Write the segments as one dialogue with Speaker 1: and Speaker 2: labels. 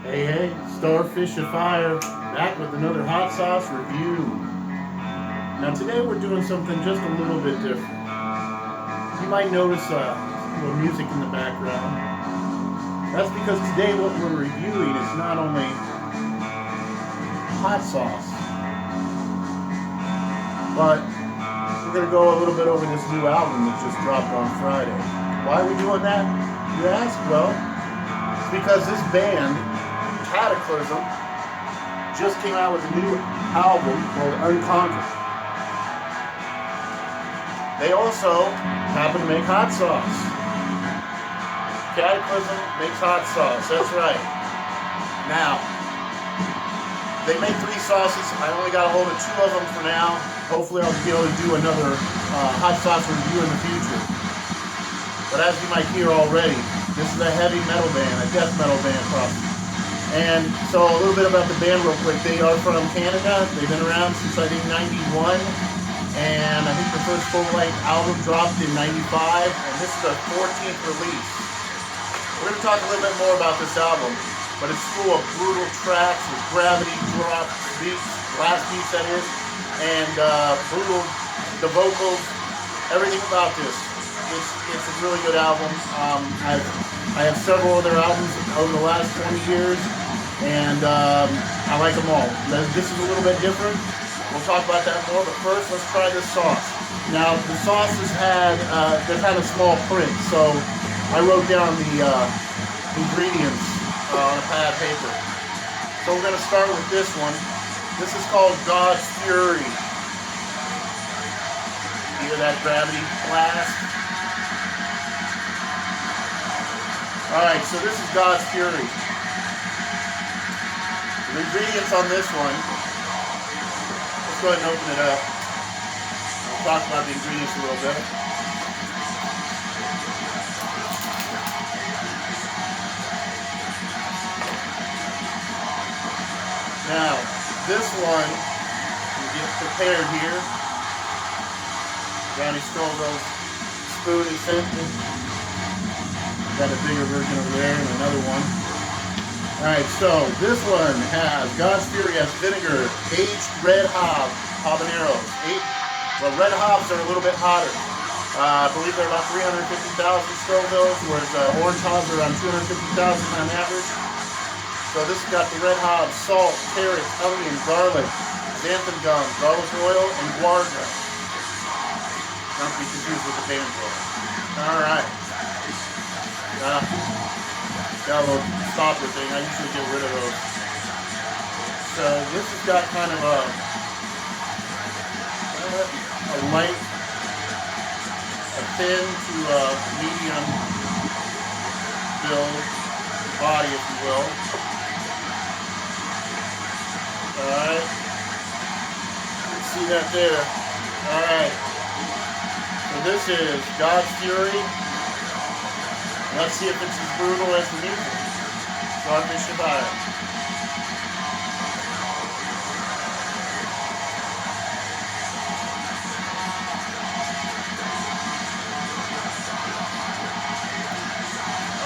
Speaker 1: Hey, hey, Starfish of Fire, back with another hot sauce review. Now today we're doing something just a little bit different. You might notice a little music in the background. That's because today what we're reviewing is not only hot sauce, but we're going to go a little bit over this new album that just dropped on Friday. Why are we doing that, you ask? Well, it's because this band, KATAKLYSM, just came out with a new album called Unconquered. They also happen to make hot sauce. KATAKLYSM makes hot sauce, that's right. Now, they make 3 sauces. I only got a hold of 2 of them for now. Hopefully I'll be able to do another hot sauce review in the future. But as you might hear already, this is a heavy metal band, a death metal band probably. And so a little bit about the band real quick. They are from Canada. They've been around since I think 91. And I think the first full-length album dropped in 95. And this is their 14th release. We're going to talk a little bit more about this album. But it's full of brutal tracks with gravity drop beats, blast beats that is. And brutal, the vocals, everything about this. It's a really good album. I have several of their albums over the last 20 years, and I like them all. This is a little bit different. We'll talk about that more, but first let's try this sauce. Now the sauces they're kind of small print, so I wrote down the ingredients on a pad of paper. So we're going to start with this one. This is called God's Fury. Hear that gravity blast? Alright, so this is God's Fury. The ingredients on this one, let's go ahead and open it up. We'll talk about the ingredients a little bit. Now, this one, you get prepared here. Johnny Scoville's spoon he sent me. Got a bigger version over there and another one. Alright, so this one has God's Fury has vinegar, aged red habaneros. Well, red hops are a little bit hotter. I believe they're about 350,000 Scovilles, whereas orange hops are around 250,000 on average. So this has got the red hops, salt, carrots, onion, garlic, xanthan gum, garlic oil, and guarda. Not to be confused with the banjo. Alright. Got a little stopper thing. I usually get rid of those. So this has got kind of a light, a thin to a medium build body, if you will. Alright. See that there. Alright. So this is God's Fury. Let's see if it's as brutal as the music. Starfish of Fire.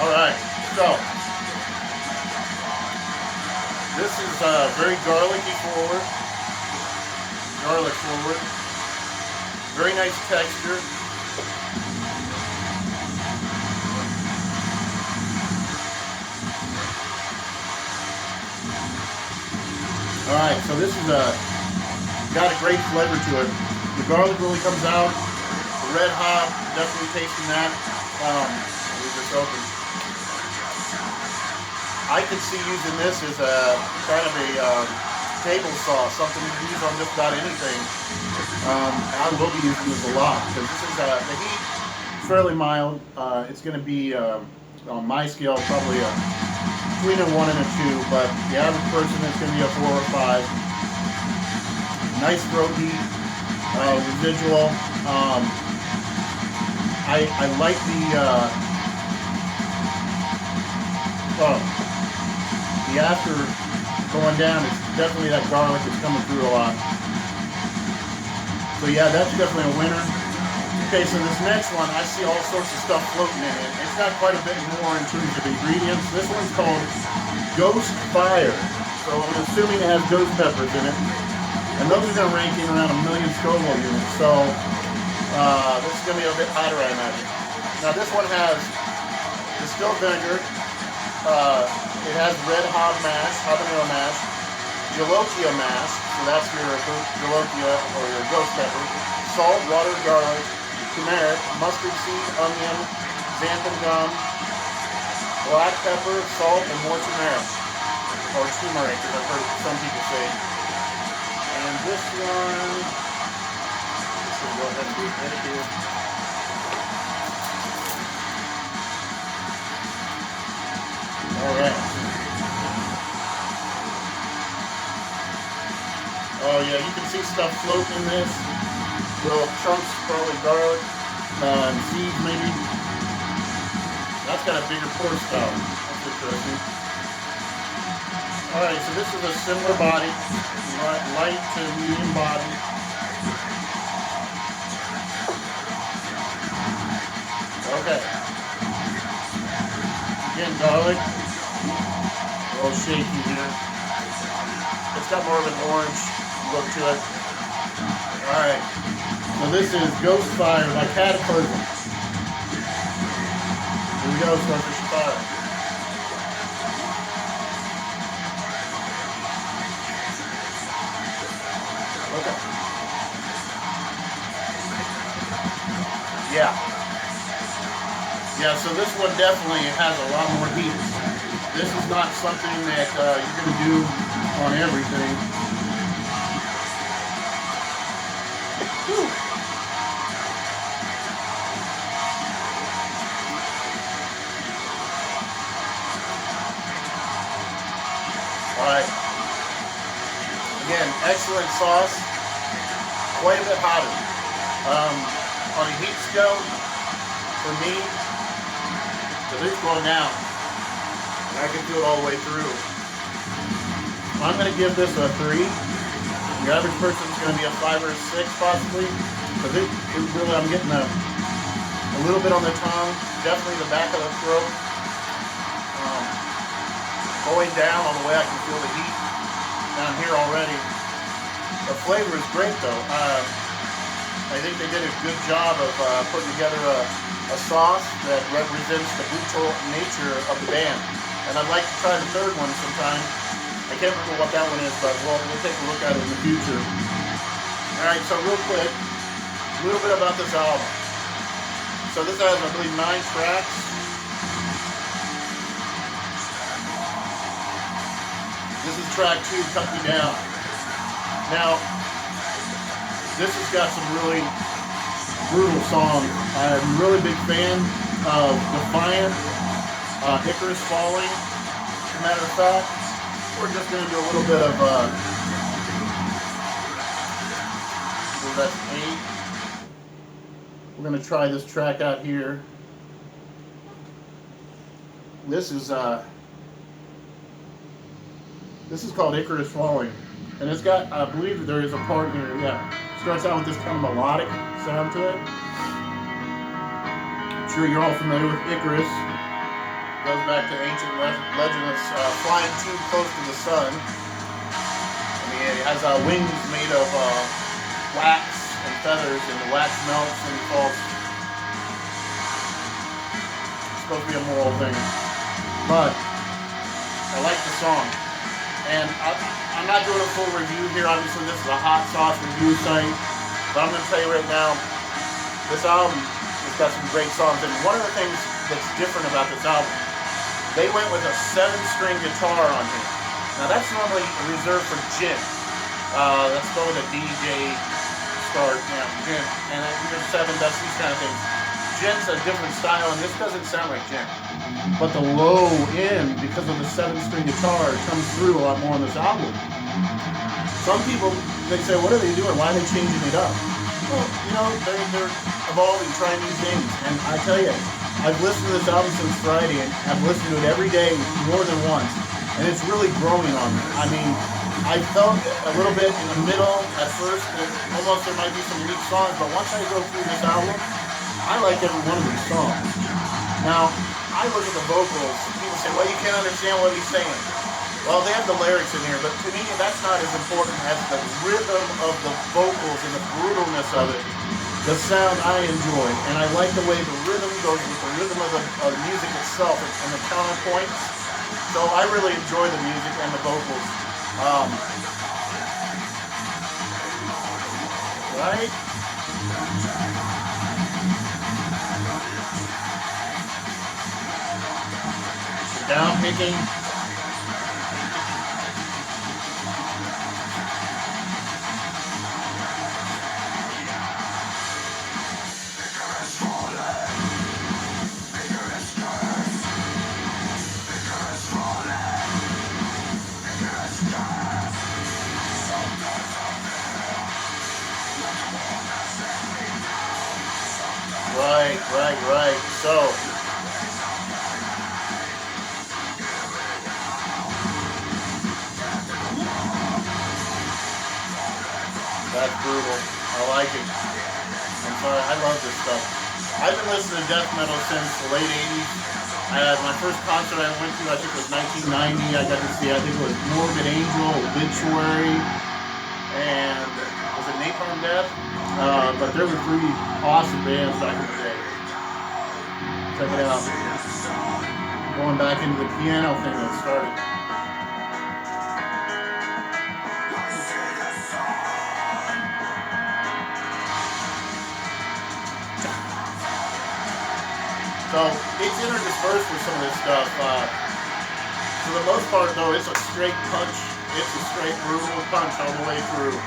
Speaker 1: Alright, so this is very garlicky forward. Garlic forward. Very nice texture. Alright, so this is got a great flavor to it. The garlic really comes out. The red hop, definitely tasting that. Leave this open. I could see using this as a kind of a table sauce, something you can use on just about anything. I will be using this a lot because this is the heat is fairly mild. It's going to be on my scale probably between a 1 and a 2, but the average person is going to be a 4 or 5. Nice throat heat, residual. I like the after going down. It's definitely that garlic that's coming through a lot. So yeah, that's definitely a winner. Okay, so this next one, I see all sorts of stuff floating in it. It's got quite a bit more in terms of ingredients. This one's called Ghost Fire. So I'm assuming it has ghost peppers in it. And those are going to rank in around 1 million Scoville units. So this is going to be a bit hotter, I imagine. Now this one has distilled vinegar. It has red habanero mash, jolokia mash, so that's your jolokia or your ghost pepper, salt, water, garlic, turmeric, mustard seed, onion, xanthan gum, black pepper, salt, and more turmeric, or turmeric, as I've heard some people say. And this one, let's go ahead and do it right here. All right. Oh yeah, you can see stuff floating in this. Little chunks, probably garlic, and seeds maybe. That's got a bigger pour spout. That's interesting. All right, so this is a similar body, light to medium body. Okay. Again, garlic. A little shaky here. It's got more of an orange look to it. Alright. So this is Ghost Fire by KATAKLYSM. Here we go, Starfish Fire. Okay. Yeah, so this one definitely has a lot more heat. This is not something that you're going to do on everything. Whew. Alright. Again, excellent sauce. Quite a bit hotter. On a heat scale, for me, because it's going down. I can do it all the way through. I'm going to give this a 3. The average person's going to be a 5 or a 6 possibly. Because it really, I'm getting a little bit on the tongue, definitely the back of the throat. Going down all the way, I can feel the heat down here already. The flavor is great though. I think they did a good job of putting together a sauce that represents the brutal nature of the band. And I'd like to try the third one sometime. I can't remember what that one is, but we'll take a look at it in the future. Alright, so real quick, a little bit about this album. So this has, I believe, 9 tracks. This is track 2, Cut Me Down. Now, this has got some really brutal songs. I'm a really big fan of Defiant, Icarus Flowing. As a matter of fact, we're just going to do a little bit of, so that's 8. We're going to try this track out here. This is called Icarus Flowing. And it's got, I believe there is a part here, yeah. Starts out with this kind of melodic sound to it. I'm sure you're all familiar with Icarus. Goes back to ancient legend of flying too close to the sun. I mean, it has wings made of wax and feathers, and the wax melts and falls. It's supposed to be a moral thing. But I like the song. And I'm not doing a full review here. Obviously, this is a hot sauce review site. But I'm going to tell you right now, this album has got some great songs. And one of the things that's different about this album, they went with a 7-string guitar on here. Now, that's normally reserved for gin. Let's go with a DJ start, gin. And then either 7 does these kind of things. Gin's a different style, and this doesn't sound like gin. But the low end, because of the 7-string guitar, comes through a lot more on this album. Some people, they say, what are they doing? Why are they changing it up? Well, you know, they're evolving, trying new things. And I tell you, I've listened to this album since Friday, and I've listened to it every day more than once. And it's really growing on me. I mean, I felt a little bit in the middle at first, and almost there might be some weak songs, but once I go through this album, I like every one of these songs. Now, I look at the vocals, people say, well, you can't understand what he's saying. Well, they have the lyrics in here, but to me, that's not as important as the rhythm of the vocals and the brutalness of it. The sound I enjoy, and I like the way the rhythm goes with the rhythm of the music itself and the counterpoints. So I really enjoy the music and the vocals. Right? Down picking. Right. So, that's brutal. I like it. I'm sorry, I love this stuff. I've been listening to death metal since the late 80s. My first concert I went to, I think, was 1990. I got to see, I think it was Morbid Angel, Obituary, and was it Napalm Death? But there were 3 awesome bands back in the day. Check it out. Going back into the piano thing that started. So it's interspersed with some of this stuff. For the most part, though, it's a straight punch. It's a straight brutal punch all the way through.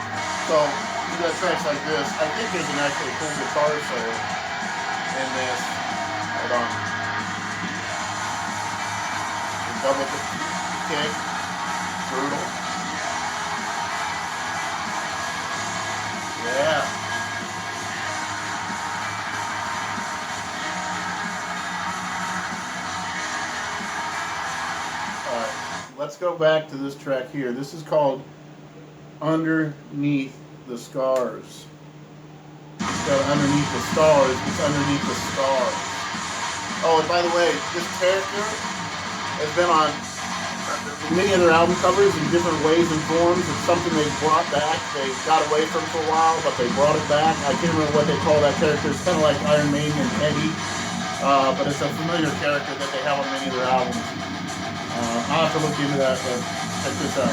Speaker 1: So you got tracks like this. I think there's an actually cool guitar solo in this. Hold on. The double kick. Brutal. Yeah. Alright, let's go back to this track here. This is called Underneath the Scars. It's got Underneath the Stars. It's Underneath the Stars. Oh, and by the way, this character has been on many other album covers in different ways and forms. It's something they brought back. They got away from for a while, but they brought it back. I can't remember what they call that character. It's kind of like Iron Maiden and Eddie, but it's a familiar character that they have on many of their albums. I'll have to look into that, but check this out.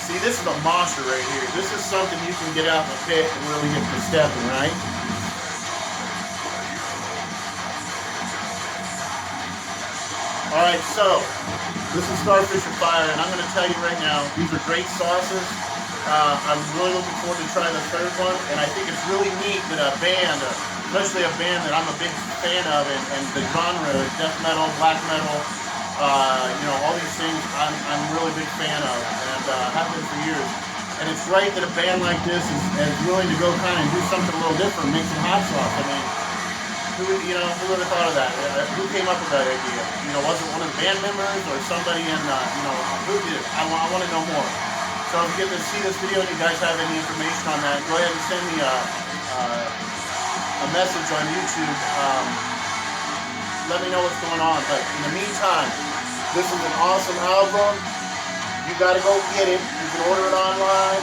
Speaker 1: See, this is a mosher right here. This is something you can get out in the pit and really get the stepping, right? Alright, so, this is Starfish or Fire, and I'm going to tell you right now, these are great sauces. I'm really looking forward to trying the third one, and I think it's really neat that a band, especially a band that I'm a big fan of, and the genre, death metal, black metal, all these things I'm really big fan of, and have been for years. And it's great that a band like this is willing to go kind of do something a little different, make some hot sauce. I mean, who would have thought of that? Who came up with that idea? Was it one of the band members or somebody in, who did it? I want to know more. So if you get to see this video and you guys have any information on that, go ahead and send me a message on YouTube. Let me know what's going on. But in the meantime, this is an awesome album. You got to go get it. You can order it online,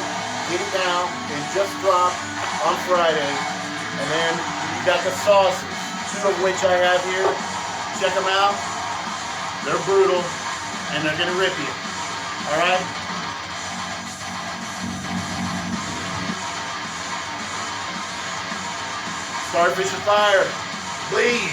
Speaker 1: get it now. It just dropped on Friday. And then you got the sauces, 2 of which I have here. Check them out. They're brutal, and they're going to rip you. All right? Starfish or Fire, bleed.